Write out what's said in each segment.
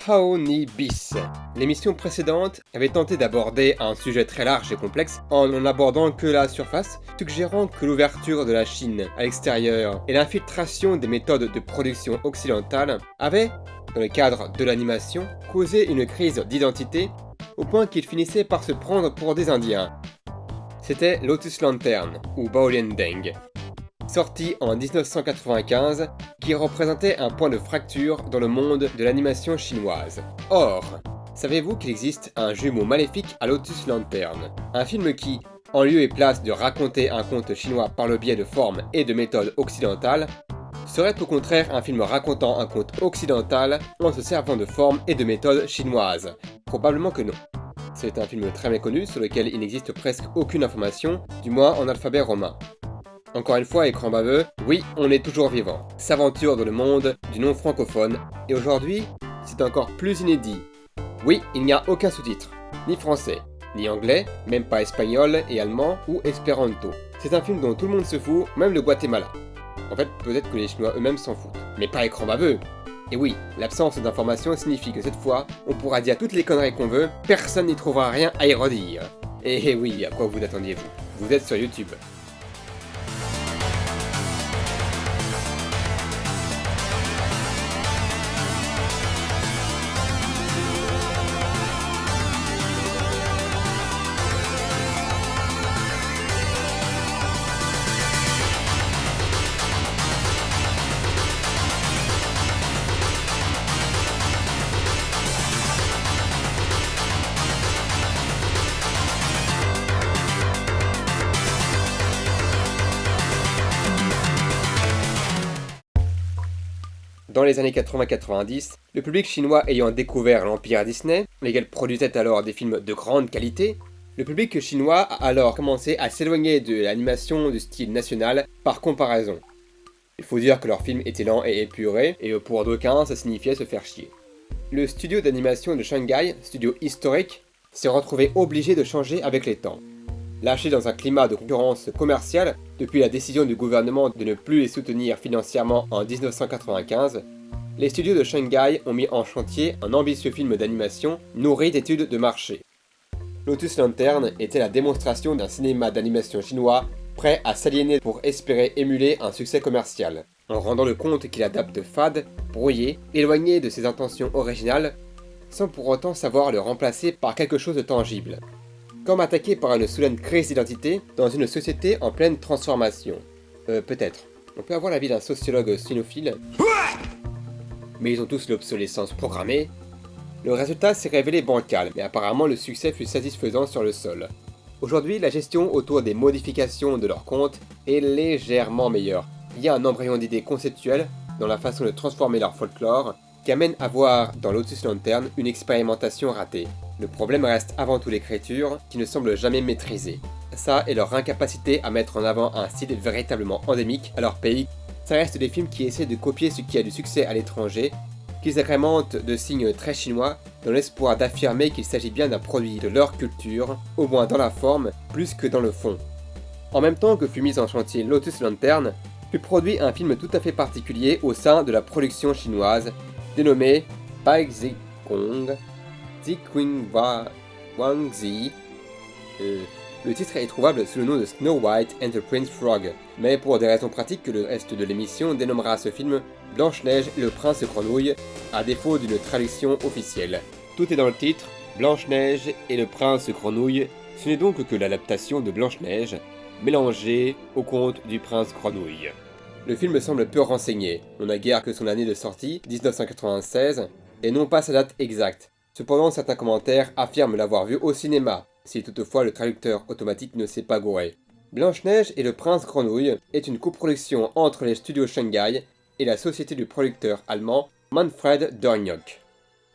Hao Ni Bis. L'émission précédente avait tenté d'aborder un sujet très large et complexe en n'en abordant que la surface, suggérant que l'ouverture de la Chine à l'extérieur et l'infiltration des méthodes de production occidentales avaient, dans le cadre de l'animation, causé une crise d'identité au point qu'ils finissaient par se prendre pour des Indiens. C'était Lotus Lantern, ou Baolian Deng, sorti en 1995, qui représentait un point de fracture dans le monde de l'animation chinoise. Or, savez-vous qu'il existe un jumeau maléfique à Lotus Lantern, un film qui, en lieu et place de raconter un conte chinois par le biais de formes et de méthodes occidentales, serait au contraire un film racontant un conte occidental en se servant de formes et de méthodes chinoises? Probablement que non. C'est un film très méconnu sur lequel il n'existe presque aucune information, du moins en alphabet romain. Encore une fois, écran baveux, oui, on est toujours vivant, s'aventure dans le monde du non francophone, et aujourd'hui, c'est encore plus inédit. Oui, il n'y a aucun sous-titre, ni français, ni anglais, même pas espagnol et allemand ou espéranto. C'est un film dont tout le monde se fout, même le Guatemala. En fait, peut-être que les Chinois eux-mêmes s'en foutent, mais pas écran baveux. Et oui, l'absence d'informations signifie que cette fois, on pourra dire toutes les conneries qu'on veut, personne n'y trouvera rien à y redire. Et oui, à quoi vous attendiez-vous? Vous êtes sur YouTube. Dans les années 80-90, le public chinois ayant découvert l'empire Disney, lesquels produisaient alors des films de grande qualité, le public chinois a alors commencé à s'éloigner de l'animation du style national par comparaison. Il faut dire que leurs films étaient lents et épurés, et pour d'aucuns ça signifiait se faire chier. Le studio d'animation de Shanghai, studio historique, s'est retrouvé obligé de changer avec les temps. Lâchés dans un climat de concurrence commerciale depuis la décision du gouvernement de ne plus les soutenir financièrement en 1995, les studios de Shanghai ont mis en chantier un ambitieux film d'animation nourri d'études de marché. Lotus Lantern était la démonstration d'un cinéma d'animation chinois prêt à s'aliéner pour espérer émuler un succès commercial, en rendant le conte qu'il adapte fade, brouillé, éloigné de ses intentions originales, sans pour autant savoir le remplacer par quelque chose de tangible. Comme attaqué par une soudaine crise d'identité dans une société en pleine transformation. Peut-être. On peut avoir l'avis d'un sociologue cynophile. Mais ils ont tous l'obsolescence programmée. Le résultat s'est révélé bancal, mais apparemment le succès fut satisfaisant sur le sol. Aujourd'hui, la gestion autour des modifications de leur compte est légèrement meilleure. Il y a un embryon d'idées conceptuelles dans la façon de transformer leur folklore qui amène à voir dans Lotus Lantern une expérimentation ratée. Le problème reste avant tout l'écriture, qui ne semble jamais maîtrisée. Ça et leur incapacité à mettre en avant un style véritablement endémique à leur pays. Ça reste des films qui essaient de copier ce qui a du succès à l'étranger, qu'ils agrémentent de signes très chinois, dans l'espoir d'affirmer qu'il s'agit bien d'un produit de leur culture, au moins dans la forme, plus que dans le fond. En même temps que fut mis en chantier Lotus Lantern, fut produit un film tout à fait particulier au sein de la production chinoise, dénommé Bai Zi Kong, Ziqingwa Wangzi. Le titre est trouvable sous le nom de Snow White and the Prince Frog, mais pour des raisons pratiques le reste de l'émission dénommera ce film Blanche-Neige et le Prince Grenouille, à défaut d'une traduction officielle. Tout est dans le titre, Blanche-Neige et le Prince Grenouille, ce n'est donc que l'adaptation de Blanche-Neige, mélangée au conte du Prince Grenouille. Le film semble peu renseigné, on n'a guère que son année de sortie, 1996, et non pas sa date exacte. Cependant, certains commentaires affirment l'avoir vu au cinéma, si toutefois le traducteur automatique ne s'est pas gouré. Blanche-Neige et le Prince Grenouille est une coproduction entre les studios Shanghai et la société du producteur allemand Manfred Dorniok.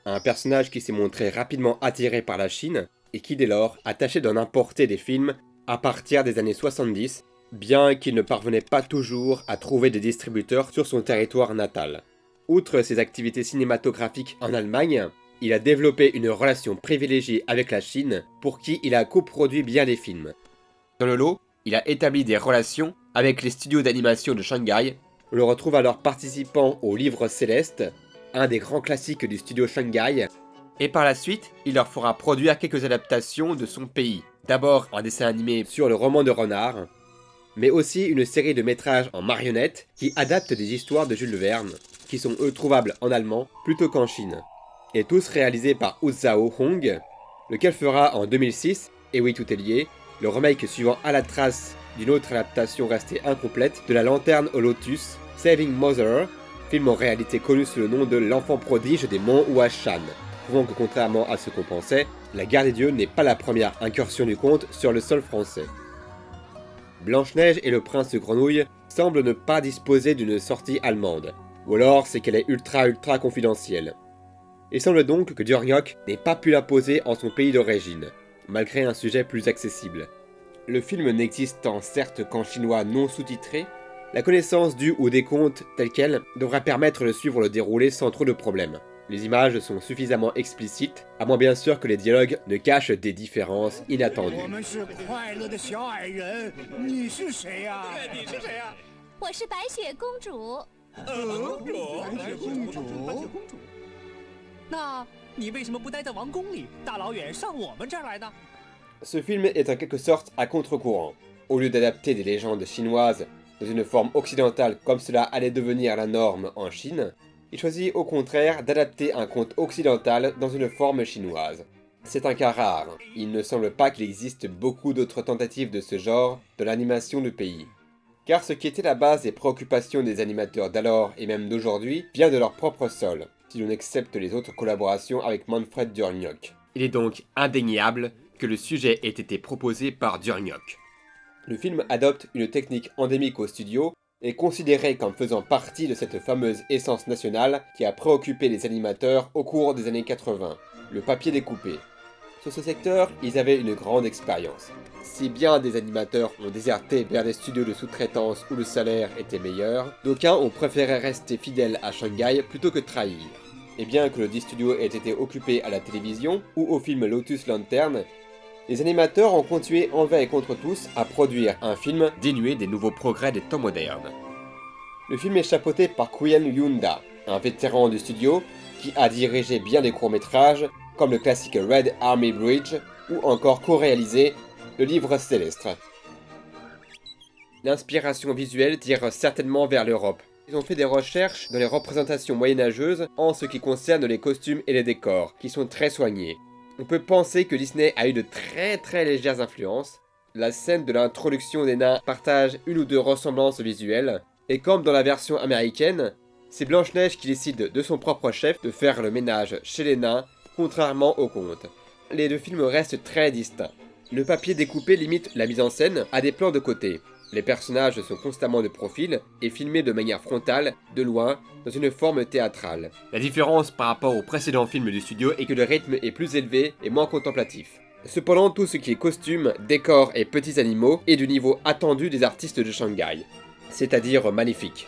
Un personnage qui s'est montré rapidement attiré par la Chine et qui dès lors a tâché d'en importer des films à partir des années 70, bien qu'il ne parvenait pas toujours à trouver des distributeurs sur son territoire natal. Outre ses activités cinématographiques en Allemagne, il a développé une relation privilégiée avec la Chine, pour qui il a coproduit bien des films. Dans le lot, il a établi des relations avec les studios d'animation de Shanghai. On le retrouve alors participant au Livre Céleste, un des grands classiques du studio Shanghai, et par la suite, il leur fera produire quelques adaptations de son pays. D'abord un dessin animé sur le roman de Renard, mais aussi une série de métrages en marionnettes qui adaptent des histoires de Jules Verne, qui sont eux trouvables en allemand plutôt qu'en Chine. Et tous réalisés par Uzao Hong, lequel fera en 2006, et oui tout est lié, le remake suivant à la trace d'une autre adaptation restée incomplète de La Lanterne au Lotus, Saving Mother, film en réalité connu sous le nom de L'Enfant prodige des monts Huashan, prouvant que contrairement à ce qu'on pensait, La Guerre des Dieux n'est pas la première incursion du conte sur le sol français. Blanche-Neige et le Prince Grenouille semblent ne pas disposer d'une sortie allemande, ou alors c'est qu'elle est ultra confidentielle. Il semble donc que Durniok n'ait pas pu la poser en son pays d'origine, malgré un sujet plus accessible. Le film n'existant certes qu'en chinois non sous-titré, la connaissance du ou des contes tels quels devra permettre de suivre le déroulé sans trop de problèmes. Les images sont suffisamment explicites, à moins bien sûr que les dialogues ne cachent des différences inattendues. 我是白雪公主。那你为什么不待在王宫里，大老远上我们这儿来呢？ Ce film est en quelque sorte à contre-courant. Au lieu d'adapter des légendes chinoises dans une forme occidentale comme cela allait devenir la norme en Chine, il choisit au contraire d'adapter un conte occidental dans une forme chinoise. C'est un cas rare, il ne semble pas qu'il existe beaucoup d'autres tentatives de ce genre dans l'animation du pays. Car ce qui était la base des préoccupations des animateurs d'alors et même d'aujourd'hui vient de leur propre sol, si l'on accepte les autres collaborations avec Manfred Durniok. Il est donc indéniable que le sujet ait été proposé par Durniok. Le film adopte une technique endémique au studio et considéré comme faisant partie de cette fameuse essence nationale qui a préoccupé les animateurs au cours des années 80, le papier découpé. Sur ce secteur, ils avaient une grande expérience. Si bien des animateurs ont déserté vers des studios de sous-traitance où le salaire était meilleur, d'aucuns ont préféré rester fidèles à Shanghai plutôt que trahir. Et bien que le dit studio ait été occupé à la télévision ou au film Lotus Lantern, les animateurs ont continué envers et contre tous à produire un film dénué des nouveaux progrès des temps modernes. Le film est chapeauté par Quyen Yunda, un vétéran du studio qui a dirigé bien des courts-métrages comme le classique Red Army Bridge ou encore co-réalisé Le Livre Céleste. L'inspiration visuelle tire certainement vers l'Europe. Ils ont fait des recherches dans les représentations moyenâgeuses en ce qui concerne les costumes et les décors, qui sont très soignés. On peut penser que Disney a eu de très légères influences. La scène de l'introduction des nains partage une ou deux ressemblances visuelles, et comme dans la version américaine, c'est Blanche-Neige qui décide de son propre chef de faire le ménage chez les nains, contrairement au conte. Les deux films restent très distincts. Le papier découpé limite la mise en scène à des plans de côté. Les personnages sont constamment de profil et filmés de manière frontale, de loin, dans une forme théâtrale. La différence par rapport aux précédents films du studio est que le rythme est plus élevé et moins contemplatif. Cependant, tout ce qui est costumes, décors et petits animaux est du niveau attendu des artistes de Shanghai, c'est-à-dire magnifique.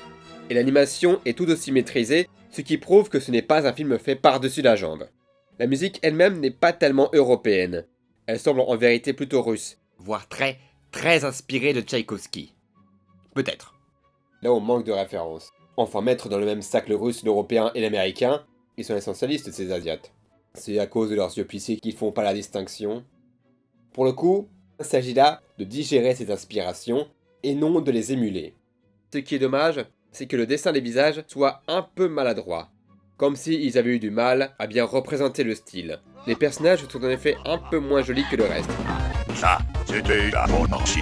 Et l'animation est tout aussi maîtrisée, ce qui prouve que ce n'est pas un film fait par-dessus la jambe. La musique elle-même n'est pas tellement européenne. Elle semble en vérité plutôt russe, voire très inspirée de Tchaïkovski. Peut-être. Là on manque de références. Enfin mettre dans le même sac le russe, l'européen et l'américain, ils sont essentialistes ces asiates. C'est à cause de leurs yeux plissés qu'ils font pas la distinction. Pour le coup, il s'agit là de digérer ces inspirations et non de les émuler. Ce qui est dommage, c'est que le dessin des visages soit un peu maladroit. Comme s'ils avaient eu du mal à bien représenter le style. Les personnages sont en effet un peu moins jolis que le reste. Ça, c'était la monarchie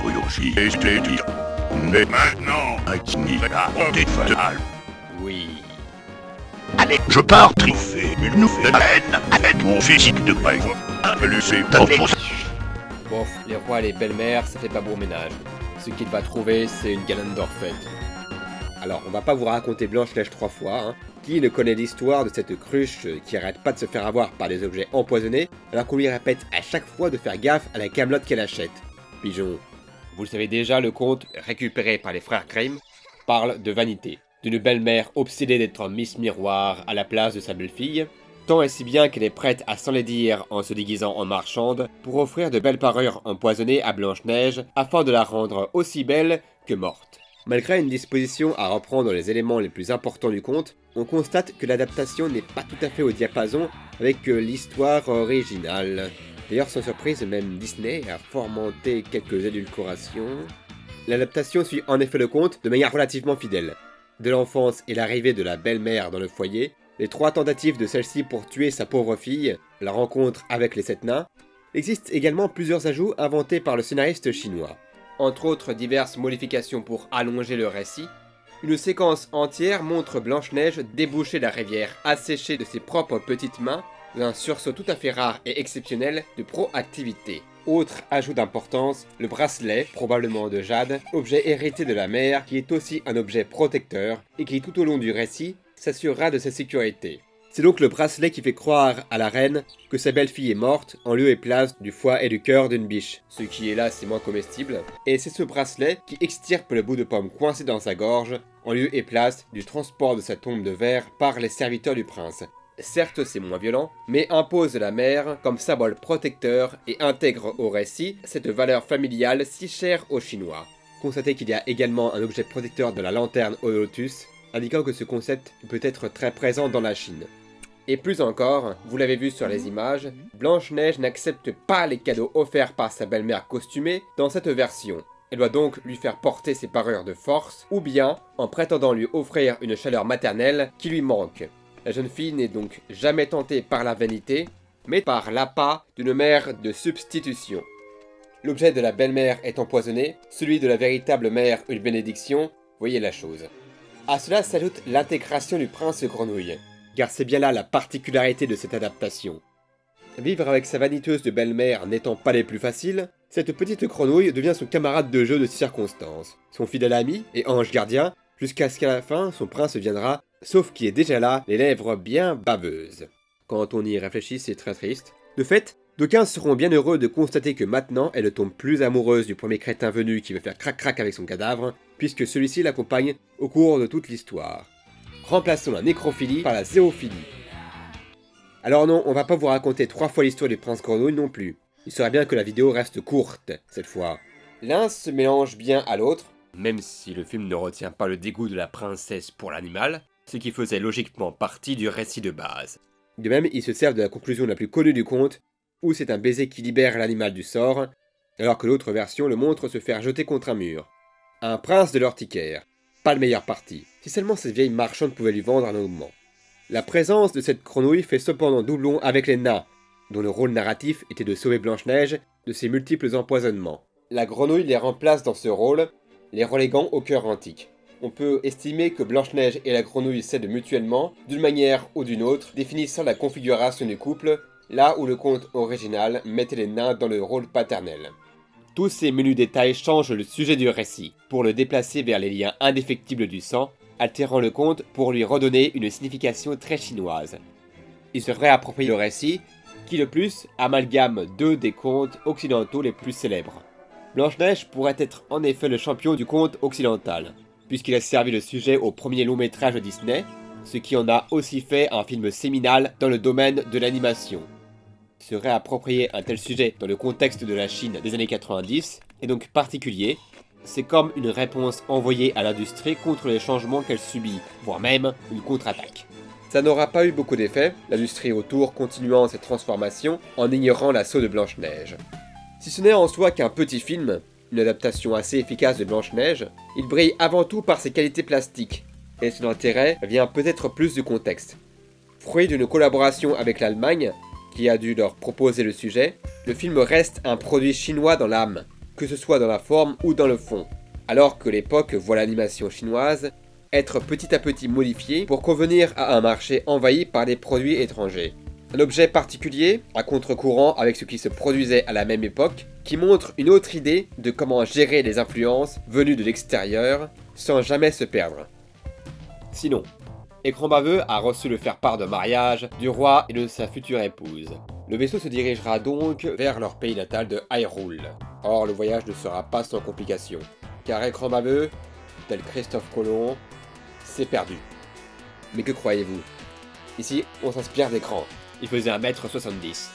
et je t'ai dit. Mais maintenant, il va porter fatal. Oui. Allez, je pars triompher une nouvelle haine avec mon physique de près. Bon, les rois et les belles-mères, ça fait pas bon ménage. Ce qu'il va trouver, c'est une galette d'or faite. Alors, on va pas vous raconter Blanche-Neige 3 fois, hein. Qui ne connaît l'histoire de cette cruche qui arrête pas de se faire avoir par des objets empoisonnés, alors qu'on lui répète à chaque fois de faire gaffe à la camelote qu'elle achète. Pigeon. Vous le savez déjà, le conte, récupéré par les frères Grimm, parle de vanité. D'une belle-mère obsédée d'être Miss Miroir à la place de sa belle-fille, tant et si bien qu'elle est prête à s'enlaidir en se déguisant en marchande pour offrir de belles parures empoisonnées à Blanche-Neige afin de la rendre aussi belle que morte. Malgré une disposition à reprendre les éléments les plus importants du conte, on constate que l'adaptation n'est pas tout à fait au diapason avec l'histoire originale. D'ailleurs, sans surprise, même Disney a fomenté quelques édulcorations. L'adaptation suit en effet le conte de manière relativement fidèle. De l'enfance et l'arrivée de la belle-mère dans le foyer, les 3 tentatives de celle-ci pour tuer sa pauvre fille, la rencontre avec les 7 nains, il existe également plusieurs ajouts inventés par le scénariste chinois. Entre autres diverses modifications pour allonger le récit, une séquence entière montre Blanche-Neige déboucher la rivière asséchée de ses propres petites mains, d'un sursaut tout à fait rare et exceptionnel de proactivité. Autre ajout d'importance, le bracelet, probablement de jade, objet hérité de la mère qui est aussi un objet protecteur et qui tout au long du récit s'assurera de sa sécurité. C'est donc le bracelet qui fait croire à la reine que sa belle-fille est morte en lieu et place du foie et du cœur d'une biche, ce qui est là c'est moins comestible, et c'est ce bracelet qui extirpe le bout de pomme coincé dans sa gorge en lieu et place du transport de sa tombe de verre par les serviteurs du prince. Certes c'est moins violent, mais impose la mère comme symbole protecteur et intègre au récit cette valeur familiale si chère aux Chinois. Constatez qu'il y a également un objet protecteur de la lanterne au lotus, indiquant que ce concept peut être très présent dans la Chine. Et plus encore, vous l'avez vu sur les images, Blanche-Neige n'accepte pas les cadeaux offerts par sa belle-mère costumée dans cette version. Elle doit donc lui faire porter ses parures de force, ou bien en prétendant lui offrir une chaleur maternelle qui lui manque. La jeune fille n'est donc jamais tentée par la vanité, mais par l'appât d'une mère de substitution. L'objet de la belle-mère est empoisonné, celui de la véritable mère une bénédiction, voyez la chose. À cela s'ajoute l'intégration du prince grenouille, car c'est bien là la particularité de cette adaptation. Vivre avec sa vaniteuse de belle-mère n'étant pas les plus faciles, cette petite grenouille devient son camarade de jeu de circonstance, son fidèle ami et ange gardien, jusqu'à ce qu'à la fin son prince viendra, sauf qu'il est déjà là, les lèvres bien baveuses. Quand on y réfléchit, c'est très triste. De fait, d'aucuns seront bien heureux de constater que maintenant elle ne tombe plus amoureuse du premier crétin venu qui veut faire crac-crac avec son cadavre, puisque celui-ci l'accompagne au cours de toute l'histoire. Remplaçons la nécrophilie par la zoophilie. Alors non, on va pas vous raconter 3 fois l'histoire du prince grenouille non plus. Il serait bien que la vidéo reste courte, cette fois. L'un se mélange bien à l'autre, même si le film ne retient pas le dégoût de la princesse pour l'animal, ce qui faisait logiquement partie du récit de base. De même, ils se servent de la conclusion la plus connue du conte, où c'est un baiser qui libère l'animal du sort, alors que l'autre version le montre se faire jeter contre un mur. Un prince de l'urticaire. Pas le meilleur parti. Si seulement cette vieille marchande pouvait lui vendre un augment. La présence de cette grenouille fait cependant doublon avec les nains, dont le rôle narratif était de sauver Blanche-Neige de ses multiples empoisonnements. La grenouille les remplace dans ce rôle, les reléguant au cœur antique. On peut estimer que Blanche-Neige et la grenouille cèdent mutuellement, d'une manière ou d'une autre, définissant la configuration du couple, là où le conte original mettait les nains dans le rôle paternel. Tous ces menus détails changent le sujet du récit, pour le déplacer vers les liens indéfectibles du sang, altérant le conte pour lui redonner une signification très chinoise. Il se réapproprie le récit, qui de plus amalgame 2 des contes occidentaux les plus célèbres. Blanche-Neige pourrait être en effet le champion du conte occidental, puisqu'il a servi le sujet au premier long métrage de Disney, ce qui en a aussi fait un film séminal dans le domaine de l'animation. Se réapproprier un tel sujet dans le contexte de la Chine des années 90 est donc particulier. C'est comme une réponse envoyée à l'industrie contre les changements qu'elle subit, voire même une contre-attaque. Ça n'aura pas eu beaucoup d'effet, l'industrie autour continuant cette transformation en ignorant l'assaut de Blanche-Neige. Si ce n'est en soi qu'un petit film, une adaptation assez efficace de Blanche-Neige, il brille avant tout par ses qualités plastiques, et son intérêt vient peut-être plus du contexte. Fruit d'une collaboration avec l'Allemagne, qui a dû leur proposer le sujet, le film reste un produit chinois dans l'âme, que ce soit dans la forme ou dans le fond, alors que l'époque voit l'animation chinoise être petit à petit modifiée pour convenir à un marché envahi par des produits étrangers. Un objet particulier, à contre-courant avec ce qui se produisait à la même époque, qui montre une autre idée de comment gérer les influences venues de l'extérieur sans jamais se perdre. Sinon, Écran baveux a reçu le faire-part de mariage du roi et de sa future épouse. Le vaisseau se dirigera donc vers leur pays natal de Hyrule. Or, le voyage ne sera pas sans complications, car Écran baveux, tel Christophe Colomb, c'est perdu. Mais que croyez-vous? Ici, on s'inspire d'Écran. Il faisait 1m70.